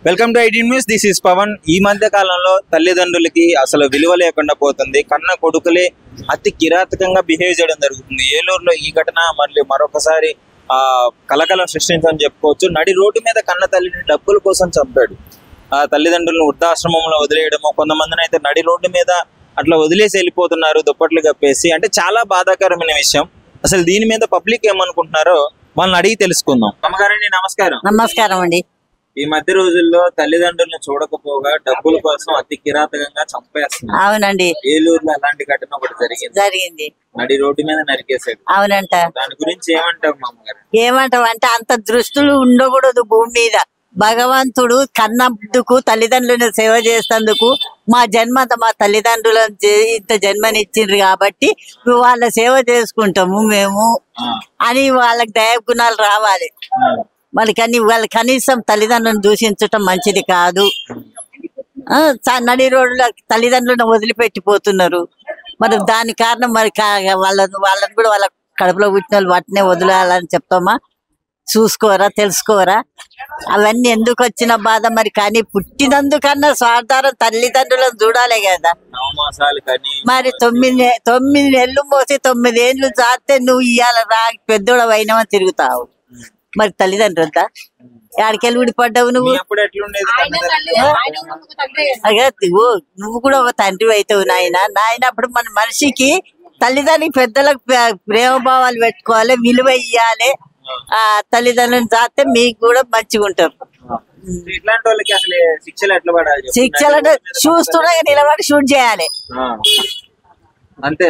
Welcome to 18 news. This is Pavan. ఈ మధ్య కాలంలో తల్లిదండ్రులకి అసలు విలువ లేకుండా పోతుంది. కన్న కొడుకులే అతి కిరాతకంగా బిహేవ్ చేయడం జరుగుతుంది. ఏలూరులో ఈ ఘటన మరొకసారి కలకలం సృష్టించని చెప్పుకోవచ్చు. నడి రోడ్డు మీద కన్న తల్లిని డబ్బుల కోసం చంపాడు. ఆ తల్లిదండ్రులను వృద్ధాశ్రమంలో వదిలేయడము, కొంతమందిని అయితే నడి రోడ్డు మీద అట్లా వదిలేసి వెళ్ళిపోతున్నారు దుప్పట్లు కప్పేసి. అంటే చాలా బాధాకరమైన విషయం. అసలు దీని మీద పబ్లిక్ ఏమనుకుంటున్నారో వాళ్ళని అడిగి తెలుసుకుందాం. అమ్మగారండి, నమస్కారం. నమస్కారం అండి. ఈ మధ్య రోజుల్లో తల్లిదండ్రులను చూడకపోగా డబ్బుల కోసం అతి కిరాతకంగా చంపేస్తున్నారు. అవునండి, ఏలూరులో అలాంటి ఘటన ఒకటి జరిగింది. నడి రోడ్డు మీద నరికేశాడు. అవునంట. దాని గురించి ఏమంటావు అమ్మగారు? ఏమంటావు అంటే అంత దృష్టిలు ఉండకూడదు భూమి మీద. భగవంతుడు కన్నందుకు తల్లిదండ్రులను సేవ చేసేందుకు మా తల్లిదండ్రులను ఇంత జన్మనిచ్చిండ్రు కాబట్టి వాళ్ళ సేవ చేసుకుంటాము మేము అని వాళ్ళకి దయ గుణాలు రావాలి. వాళ్ళ కనీసం తల్లిదండ్రులను దూషించటం మంచిది కాదు. నడి రోడ్ల తల్లిదండ్రులను వదిలిపెట్టిపోతున్నారు. మరి దాని కారణం మరి వాళ్ళని కూడా వాళ్ళ కడుపులో పుట్టిన వాళ్ళు వాటినే వదిలేయాలని చెప్తామా? చూసుకోరా, తెలుసుకోరా? అవన్నీ ఎందుకు వచ్చిన బాధ మరి. కానీ పుట్టినందుకన్నా స్వార్థారం తల్లిదండ్రులను చూడాలి కదా. మరి 9 నెలలు మోసి 9 ఏళ్ళు చాస్తే నువ్వు ఇవాళ పెద్దోడు అయినామని తిరుగుతావు. మరి తల్లిదండ్రులతో ఆడికెళ్ళి ఊడిపడ్డావు నువ్వు. నువ్వు కూడా ఒక తండ్రి అవుతావు నాయన. అప్పుడు మన మనిషికి తల్లిదండ్రులకి పెద్దలకు ప్రేమభావాలు పెట్టుకోవాలి, విలువ ఇయ్యాలి. తల్లిదండ్రులను చాస్తే మీకు కూడా మంచిగా ఉంటారు. శిక్షలు చూస్తున్నా నిలబడి షూట్ చేయాలి అంతే.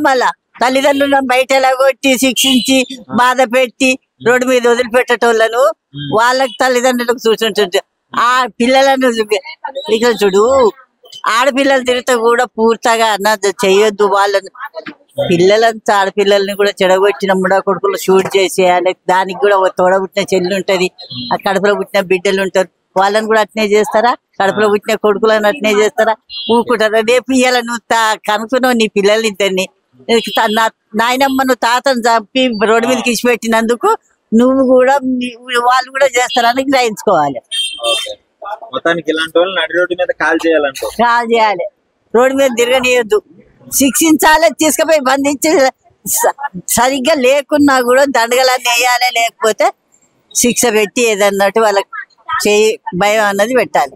మళ్ళా తల్లిదండ్రులను బయట కొట్టి శిక్షించి బాధ పెట్టి రోడ్డు మీద వదిలిపెట్టేటోళ్ళను వాళ్ళకి తల్లిదండ్రులకు చూస్తుంటుంది. ఆ పిల్లలను ఇక్కడ చూడు, ఆడపిల్లలు తిరిగితే కూడా పూర్తిగా అన్నది చెయ్యొద్దు. వాళ్ళని ఆడపిల్లల్ని కూడా చెడగొట్టిన ముడా కొడుకులు షూట్ చేసేయాలి. దానికి కూడా ఒక తోడబుట్టిన చెల్లి ఉంటది, ఆ కడుపులో పుట్టిన బిడ్డలు ఉంటారు, వాళ్ళని కూడా అట్నే చేస్తారా? కడుపులో పుట్టిన కొడుకులను అట్నే చేస్తారా? ఊరుకుంటారా? రేపు ఇయ్యాల నువ్వు కనుక్కున్నావు నీ పిల్లల్ని ఇద్దరిని. నాయనమ్మను తాతను చంపి రోడ్డు మీద కిసిపెట్టినందుకు నువ్వు కూడా వాళ్ళు కూడా చేస్తారని గ్రహించుకోవాలి. కాల్ చేయాలి, రోడ్డు మీద తిరగనీయద్దు, శిక్షించాలి, తీసుకుపోయి బంధించి సరిగ్గా లేకున్నా కూడా దండగలన్నీ వేయాలి. లేకపోతే శిక్ష పెట్టి ఏదన్నట్టు వాళ్ళకి భయం అన్నది పెట్టాలి.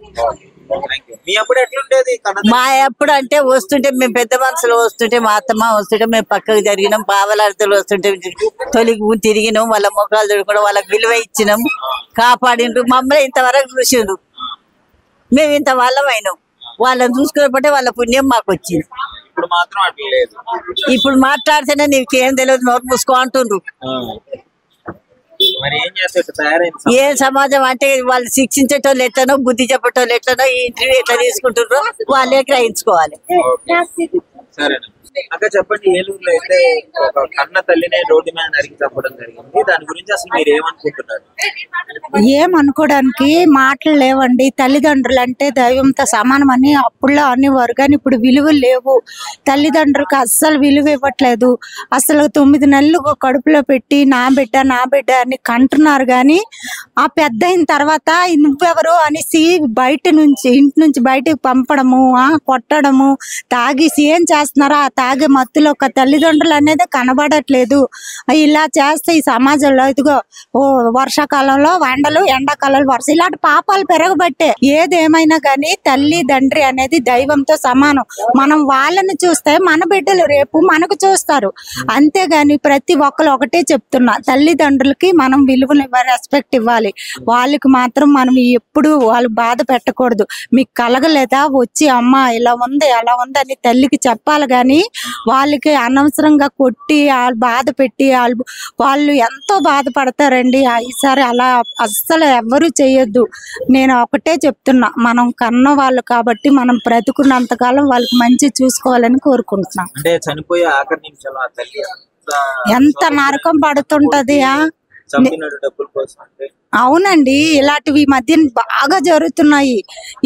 మా ఎప్పుడు అంటే వస్తుంటే మేము పెద్ద మనుషులు వస్తుంటే, మా అత్తమ్మ వస్తుంటే మేము పక్కకు జరిగినాం, బావలాడతలు వస్తుంటే తొలిగి తిరిగినాం, వాళ్ళ ముఖాలు దొరుకున్నాం, వాళ్ళకి విలువ ఇచ్చినాం, కాపాడిండ్రు, మమ్మల్ని ఇంతవరకు చూసిండ్రు. మేము ఇంత వాళ్ళమైనాం. వాళ్ళని చూసుకున్నప్పుడే వాళ్ళ పుణ్యం మాకు వచ్చింది. ఇప్పుడు మాట్లాడితేనే నీకేం తెలియదు, నోరు మూసుకో అంటుండ్రు. ఏ సమాజం అంటే వాళ్ళు శిక్షించేటోళ్ళు ఎట్లనో, బుద్ధి చెప్పేటోళ్ళు ఎట్లనో, ఈ ఇంటర్వ్యూ ఎట్లా తీసుకుంటున్నారో వాళ్ళే గ్రహించుకోవాలి. అక్క చెప్పండి, ఏలూరులో అయితే ఒక కన్న తల్లినే రోడ్డు మీద నరికి చంపడం జరిగింది. దాని గురించి అసలు మీరు ఏమనుకుంటున్నారు? ఏమనుకోవడానికి మాటలు లేవండి. తల్లిదండ్రులు అంటే దైవంతో సమానం అని అప్పుడులో అనేవారు, కానీ ఇప్పుడు విలువలు లేవు. తల్లిదండ్రులకు అస్సలు విలువ ఇవ్వట్లేదు. అసలు 9 నెలలు కడుపులో పెట్టి నా బిడ్డ అని కంటున్నారు. కానీ ఆ పెద్ద అయిన తర్వాత నువ్వెవరు అనేసి ఇంటి నుంచి బయటకు పంపడము, కొట్టడము, తాగేసి ఏం చేస్తున్నారో ఆ తాగే మత్తులో ఒక తల్లిదండ్రులు అనేది కనబడట్లేదు. ఇలా చేస్తే ఈ సమాజంలో ఇదిగో వర్షాకాలంలో ఎండలు, ఎండాకాలంలో వర్షం, ఇలాంటి పాపాలు పెరగబట్టే. ఏదేమైనా కానీ తల్లిదండ్రి అనేది దైవంతో సమానం. మనం వాళ్ళని చూస్తే మన బిడ్డలు రేపు మనకు చూస్తారు. అంతేగాని ప్రతి ఒక్కరు ఒకటే చెప్తున్నా, తల్లిదండ్రులకి మనం విలువలు రెస్పెక్ట్ ఇవ్వాలి. వాళ్ళకి మాత్రం మనం ఎప్పుడు వాళ్ళు బాధ పెట్టకూడదు. మీకు కలగలేదా, వచ్చి అమ్మ ఇలా ఉంది అలా ఉంది అని తల్లికి చెప్పాలి. కానీ వాళ్ళకి అనవసరంగా కొట్టి వాళ్ళు బాధ పెట్టి వాళ్ళు ఎంతో బాధపడతారండి. ఈసారి అలా అస్సలు ఎవరు చేయొద్దు. నేను ఒకటే చెప్తున్నా, మనం కన్న వాళ్ళు కాబట్టి మనం బ్రతుకున్నంతకాలం వాళ్ళకి మంచి చూసుకోవాలని కోరుకుంటున్నాం. ఎంత నరకం పడుతుంటది. అవునండి, ఇలాంటివి ఈ మధ్య బాగా జరుగుతున్నాయి.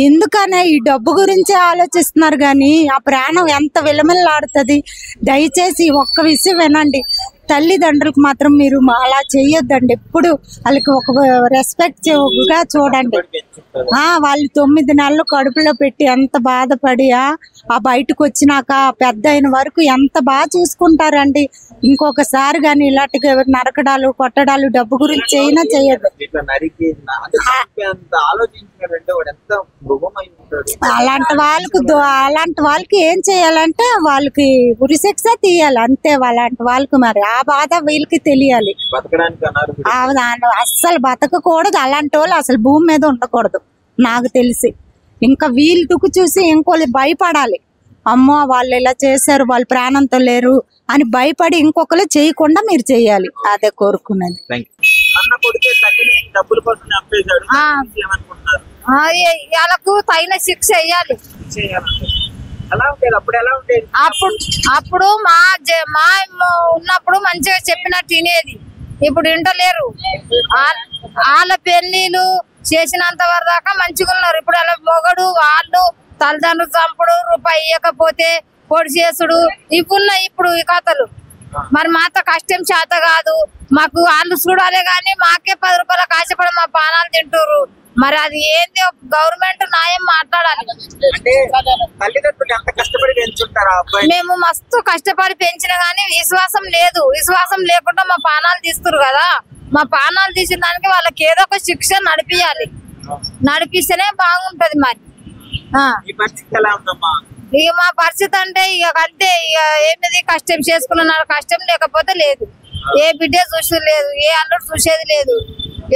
ఎందుకనే ఈ డబ్బు గురించే ఆలోచిస్తున్నారు కానీ ఆ ప్రాణం ఎంత విలమిల్లాడుతుంది. దయచేసి ఒక్క విషయం వినండి, తల్లిదండ్రులకు మాత్రం మీరు అలా చేయొద్దండి. ఎప్పుడు వాళ్ళకి ఒక రెస్పెక్ట్ గా చూడండి. వాళ్ళు 9 నెలలు కడుపులో పెట్టి ఎంత బాధపడి ఆ బయటకు వచ్చినాక పెద్ద అయిన వరకు ఎంత బాగా చూసుకుంటారండి. ఇంకొకసారి కానీ ఇలాంటి నరకడాలు కొట్టడాలు డబ్బు గురించి అయినా చేయదు. అలాంటి వాళ్ళకి ఏం చేయాలంటే వాళ్ళకి ఉరిశిక్ష తీయాలి అంతే. అలాంటి వాళ్ళకి మరి ఆ బాధ వీళ్ళకి తెలియాలి. అస్సలు బతకకూడదు, అలాంటి వాళ్ళు అసలు భూమి మీద ఉండకూడదు నాకు తెలిసి. ఇంకా వీళ్ళకు చూసి ఇంకోళ్ళు భయపడాలి. అమ్మో వాళ్ళు ఇలా చేశారు, వాళ్ళు ప్రాణంతో లేరు అని భయపడి ఇంకొకరు చేయకుండా మీరు చేయాలి. అదే కోరుకున్నది. వాళ్ళకు తగిన శిక్ష వేయాలి. అప్పుడు మా ఉన్నప్పుడు మంచిగా చెప్పినట్టు వినేది, ఇప్పుడు వింటలేరు. వాళ్ళ పెళ్లిలు చేసినంత వరకు దాకా మంచిగా ఉన్నారు. ఇప్పుడు వాళ్ళ మొగడు వాళ్ళు తల్లిదండ్రులు చంపుడు, రూపాయి ఇవ్వకపోతే పొడి చేసుడు, ఇవున్నాయి ఇప్పుడు ఈ కథలు. మరి మాతో కష్టం చేత కాదు, మాకు వాళ్ళు చూడాలి కానీ మాకే 10 రూపాయలకు ఆశపడి మా పానాలు తింటారు. మరి అది ఏంది, గవర్నమెంట్ న్యాయం మాట్లాడాలి. మేము మస్తు కష్టపడి పెంచిన గానీ విశ్వాసం లేదు. విశ్వాసం లేకుండా మా పానాలు తీస్తారు కదా. మా పానాలు తీసిన దానికి వాళ్ళకి ఏదో ఒక శిక్ష నడిపియాలి. నడిపిస్తేనే బాగుంటది. మరి ఇక మా పరిస్థితి అంటే ఇక అంతే. ఇక ఏమిది, కష్టం చేసుకున్నారు, కష్టం లేకపోతే లేదు. ఏ బిడ్డ చూసేది లేదు, ఏ అల్లుడు చూసేది లేదు,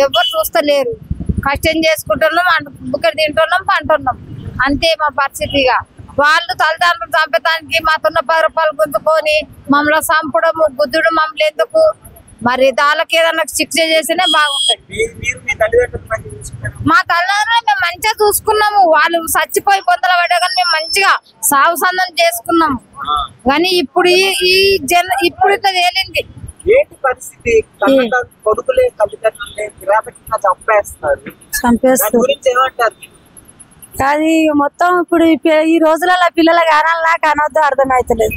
ఎవరు చూస్తలేరు. కష్టం చేసుకుంటున్నాం, ఇక్కడ తింటున్నాం, పంటున్నాం, అంతే మా పరిస్థితిగా. వాళ్ళు తల్లిదండ్రులు చంపేదానికి మాకున్న 10 రూపాయలు గుంజుకొని మమ్మల్ని చంపడము, బుద్ధుడు మమ్మల్ని ఎందుకు? మరి దానికి ఏదన్నా శిక్ష చేస్తేనే బాగుంటది. మా తల్లిదండ్రులు మేము మంచిగా చూసుకున్నాము. వాళ్ళు చచ్చిపోయి పొందల పడ్డా కానీ మేము మంచిగా సాగు సందం చేసుకున్నాము. కానీ ఇప్పుడు ఇప్పుడు ఇట్లా తేలింది. ఏంటి పరిస్థితి? కొడుకులే తల్లిదండ్రులే కిరాతకంగా చంపేస్తారు. గురించి ఏమంటారు? అది మొత్తం ఇప్పుడు ఈ రోజులలో పిల్లల గానాలనా కానొద్దు అర్థమవుతలేదు.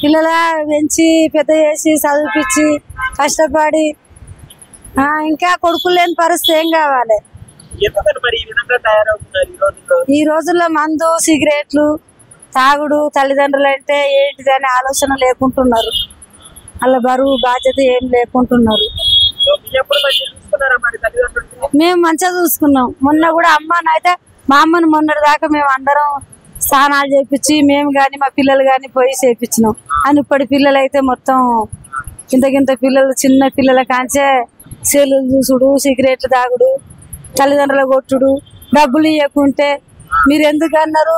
పిల్లల పెంచి పెద్ద చేసి చదివిపించి కష్టపడి ఇంకా కొడుకులు లేని పరిస్థితి ఏం కావాలి? ఈ రోజుల్లో మందు, సిగరెట్లు తాగుడు, తల్లిదండ్రులు అంటే ఏంటిదని ఆలోచన లేకుంటున్నారు. అలా బరువు బాధ్యత ఏం లేకుంటున్నారు. మేము మంచిగా చూసుకున్నాం. మొన్న కూడా అమ్మనైతే మా అమ్మను మొన్నటి దాకా మేము అందరం స్నానాలు చేపించి మేము గాని మా పిల్లలు గాని పోయి చేపించినాం. అని ఇప్పటి పిల్లలు అయితే మొత్తం ఇంతకింత పిల్లలు, చిన్న పిల్లల కాంచే సెల్లులు చూసుడు, సిగరెట్లు తాగుడు, తల్లిదండ్రుల కొట్టుడు, డబ్బులు ఇవ్వకుంటే మీరు ఎందుకు అన్నారు,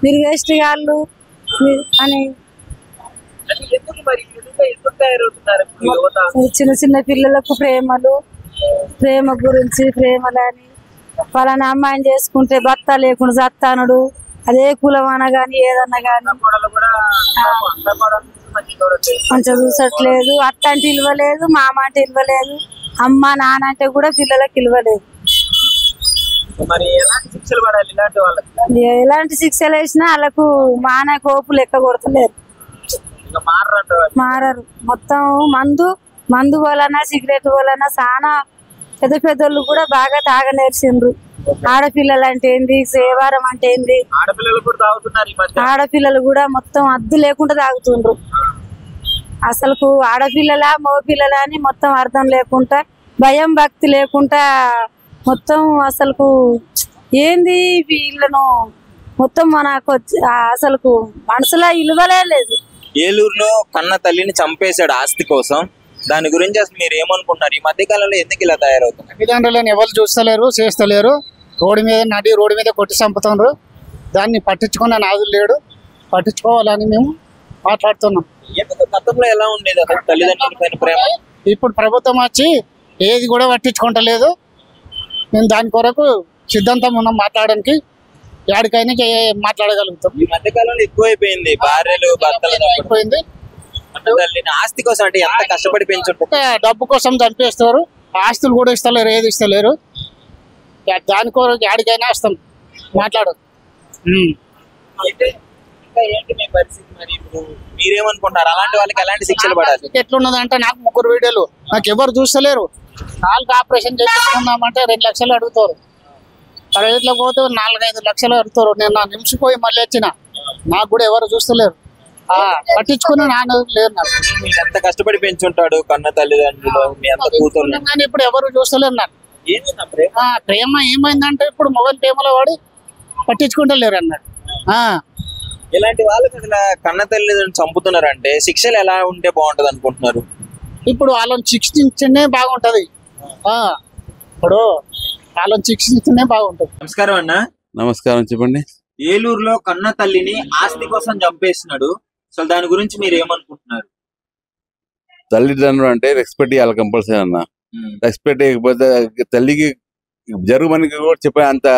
మీరు వేస్ట్ కాళ్ళు అని చిన్న చిన్న పిల్లలకు ప్రేమ గురించి ప్రేమలని పలానా అమ్మాయిని చేసుకుంటే భర్త లేకుండా చత్తానుడు, అదే కులమాన గాని ఏదన్నా గాని మంచిగా చూసట్లేదు. అత్త అంటే ఇవ్వలేదు, మామ అంటే ఇవ్వలేదు, అమ్మ నాన్న అంటే కూడా పిల్లలకు ఇవ్వలేదు. ఎలాంటి శిక్షలు వేసినా వాళ్ళకు మాన కోపు లెక్క కొడతలేరు, మారరు. మొత్తం మందు వలన, సిగరెట్ వలన చాలా పెద్ద పెద్దోళ్ళు కూడా బాగా తాగ నేర్చిండ్రు. ఆడపిల్లలు అంటే ఏంది, సేవారం అంటే ఏంది, ఆడపిల్లలు కూడా మొత్తం అద్దు లేకుండా తాగుతుండ్రు. అసలు ఆడపిల్లల మగపిల్లల అని మొత్తం అర్థం లేకుండా, భయం భక్తి లేకుండా మొత్తం అసలు ఏంది వీళ్ళను మొత్తం మనకు అసలు మనసులో ఇలువలే లేదు. ఏలూరులో కన్న తల్లిని చంపేశాడు ఆస్తి కోసం. దాని గురించి అసలు మీరు ఏమనుకుంటున్నారు? ఈ మధ్య కాలంలో ఎందుకు ఇలా తయారవుతుంది? తల్లిదండ్రులను ఎవరు చూస్తలేరు, చేస్తలేరు. రోడ్డు మీద కొట్టి చంపుతున్నారు. దాన్ని పట్టించుకున్న నాదులు లేడు. పట్టించుకోవాలని మేము మాట్లాడుతున్నాం. గతంలో ఎలా ఉండేది తల్లిదండ్రుల పైన ప్రేమ? ఇప్పుడు ప్రభుత్వం వచ్చి ఏది కూడా పట్టించుకుంటలేదు. మేము దాని కొరకు సిద్ధాంతం ఉన్నాం మాట్లాడడానికి. ఎక్కడికైనా మాట్లాడగలుగుతాం. ఈ మధ్య కాలంలో ఎక్కువైపోయింది, భార్యలు భర్తలు అయిపోయింది. ఆస్తి కోసం అంటే ఎంత కష్టపడి పెంచుంటారు, డబ్బు కోసం చంపేస్తారు. ఆస్తులు కూడా ఇస్తలేరు, ఏది ఇస్తలేరు. దానికో యాడికైనా ఇస్తాం మాట్లాడు. అయితే ఇంకా ఏంటి మీ పరిస్థితి మరి? ఇప్పుడు మీరేమనుకుంటున్నారు? అలాంటి వాళ్ళకి ఎలాంటి శిక్షలు పడాలి? ఎట్లున్నదంటే నాకు 3 వీడియోలు, నాకు ఎవరు చూస్తలేరు. కాళ్ళకి ఆపరేషన్ చేయించుకున్నామంటే 2 లక్షలు అడుగుతారు. ప్రైవేట్లో పోతే 4-5 లక్షలు అడుగుతారు. నేను నా నిమిషిపోయి మళ్ళీ వచ్చిన, నాకు కూడా ఎవరు చూస్తలేరు, పట్టించుకున్న నాన్న లేరు. నాకు ఎంత కష్టపడి పెంచుంటాడు కన్న తల్లిదండ్రులు, మీ అంత కూతురు, కానీ ఇప్పుడు ఎవరు చూస్తలేరు. నాకు ప్రేమ ఏమైందంటే ఇప్పుడు మొబైల్ ప్రేమలో వాడి పట్టించుకుంటలేరు అన్నాడు. ఇలాంటి వాళ్ళకి అసలు కన్న తల్లిదండ్రులు చంపుతున్నారంటే శిక్షలు ఎలా ఉంటే బాగుంటది అనుకుంటున్నారు? ఇప్పుడు వాళ్ళని శిక్షించనే బాగుంటది. ఇప్పుడు వాళ్ళని శిక్షించనే బాగుంటది. నమస్కారం అన్న. నమస్కారం, చెప్పండి. ఏలూరులో కన్న తల్లిని ఆస్తి కోసం చంపేస్తున్నాడు, అసలు దాని గురించి మీరు ఏమనుకుంటున్నారు? తల్లిదండ్రులు అంటే రెస్పెక్ట్ ఇవ్వాలి కంపల్సరీ అన్న. రెస్పెక్ట్ ఇవ్వకపోతే తల్లికి జరుగుమనికి కూడా చెప్పే అంత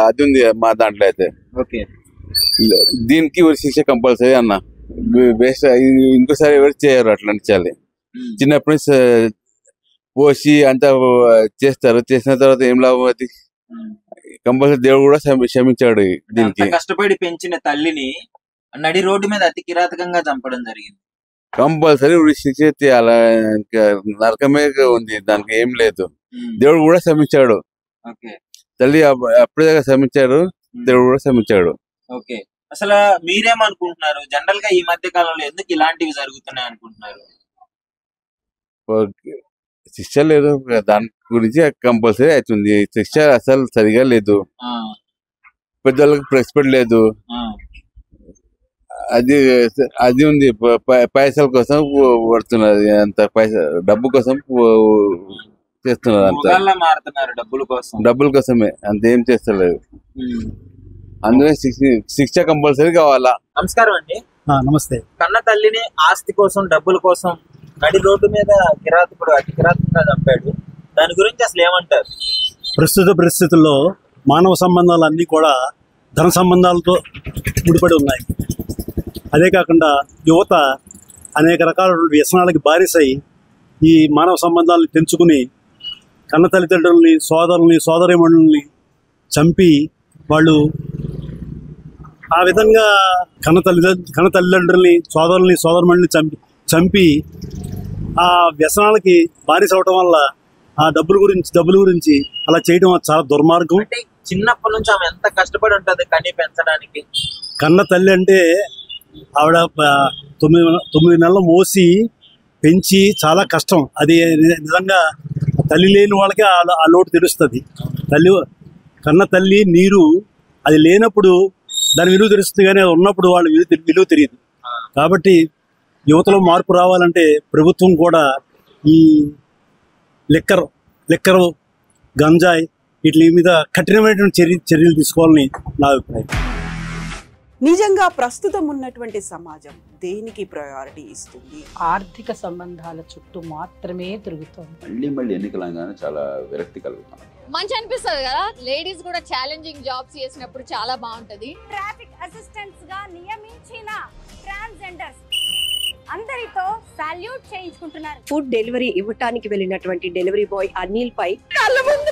అది ఉంది మా దాంట్లో అయితే. ఓకే, దీనికి శిక్ష కంపల్సరీ అన్న. బెస్ట్ ఇంకోసారి ఎవరు చేయరు అట్లా అనిపించాలి. చిన్నప్పటి నుంచి పోసి అంతా చేస్తారు, చేసిన తర్వాత ఏం లాభం అది? కంపల్సరీ దేవుడు కూడా క్షమించాడు దీనికి. కష్టపడి పెంచిన తల్లిని నడి రోడ్డు మీద అతి కిరాతకంగా చంపడం జరిగింది. కంపల్సరీ శిక్ష చేయాలి, నరకమే ఉంది, దానికి ఏం లేదు. దేవుడు కూడా క్షమించాడు, తల్లి అప్పుడే క్షమించాడు, దేవుడు కూడా క్షమించాడు. ఓకే, అసలు మీరేమనుకుంటున్నారు? జనరల్ గా ఈ మధ్య కాలంలో ఎందుకు ఇలాంటివి జరుగుతున్నాయి అనుకుంటున్నారు? శిక్ష లేదు, దాని గురించి కంపల్సరీ అవుతుంది. శిక్ష అసలు సరిగా లేదు, పెద్దలకు రెస్పెక్ట్ లేదు, అది అది ఉంది. పైసల కోసం పడుతున్నది, అంత పైసా డబ్బు కోసం చేస్తున్నారు, అంత డబ్బుల కోసమే, అంతేం చేస్తలేదు. అందుకే శిక్ష కంపల్సరీ కావాలా. నమస్కారం అండి. నమస్తే. కన్న తల్లిని ఆస్తి కోసం డబ్బుల కోసం నడి రోడ్డు మీద కిరాతకుడు అతి కిరాతకంగా చంపాడు, దాని గురించి అసలు ఏమంటారు? ప్రస్తుత పరిస్థితుల్లో మానవ సంబంధాలు అన్నీ కూడా ధన సంబంధాలతో ముడిపడి ఉన్నాయి. అదే కాకుండా యువత అనేక రకాల వ్యసనాలకి బారిసై ఈ మానవ సంబంధాలను తెంచుకుని కన్న తల్లిదండ్రులని, సోదరుల్ని, సోదరీమణుల్ని చంపి వాళ్ళు ఆ విధంగా కన్న తల్లిదండ్రుల్ని, సోదరుల్ని, సోదరుమణుల్ని చంపి ఆ వ్యసనాలకి బారిస అవటం వల్ల ఆ డబ్బుల గురించి అలా చేయడం చాలా దుర్మార్గం. చిన్నప్పటి నుంచి ఆమె ఎంత కష్టపడి ఉంటది కని పెంచడానికి. కన్న తల్లి అంటే ఆవిడ 9 నెలలు మోసి పెంచి చాలా కష్టం. అది నిజంగా తల్లి లేని వాళ్ళకి ఆ లోటు తెలుస్తుంది. కన్న తల్లి నీరు అది లేనప్పుడు దాని విలువ తెలుస్తుంది, కానీ అది ఉన్నప్పుడు వాళ్ళ విలువ తెలియదు. కాబట్టి యువతలో మార్పు రావాలంటే ప్రభుత్వం కూడా ఈ లిక్కర్ గంజాయి వీటి మీద కఠినమైనటువంటి చర్యలు తీసుకోవాలని నా అభిప్రాయం. నిజంగా ప్రస్తుతం ఉన్నటువంటి సమాజం దేనికి ప్రయారిటీ ఇస్తుంది? ఆర్థిక సంబంధాల చుట్టూ మాత్రమే తిరుగుతుంది. మళ్ళీ ఎన్నికలంగానే చాలా విరక్తి కలుగుతాం. మంచి అనిపిస్తుంది కదా, లేడీస్ కూడా ఛాలెంజింగ్ జాబ్స్ చేసినప్పుడు చాలా బాగుంటది. ట్రాఫిక్ అసిస్టెంట్స్ గా నియమించిన ట్రాన్స్జెండర్స్ అందరితో సాల్యూట్ చేయించుకుంటున్నారు. ఫుడ్ డెలివరీ ఇవ్వటానికి వెళ్ళినటువంటి డెలివరీ బాయ్ అనిల్ పై కళ్ళ ముందు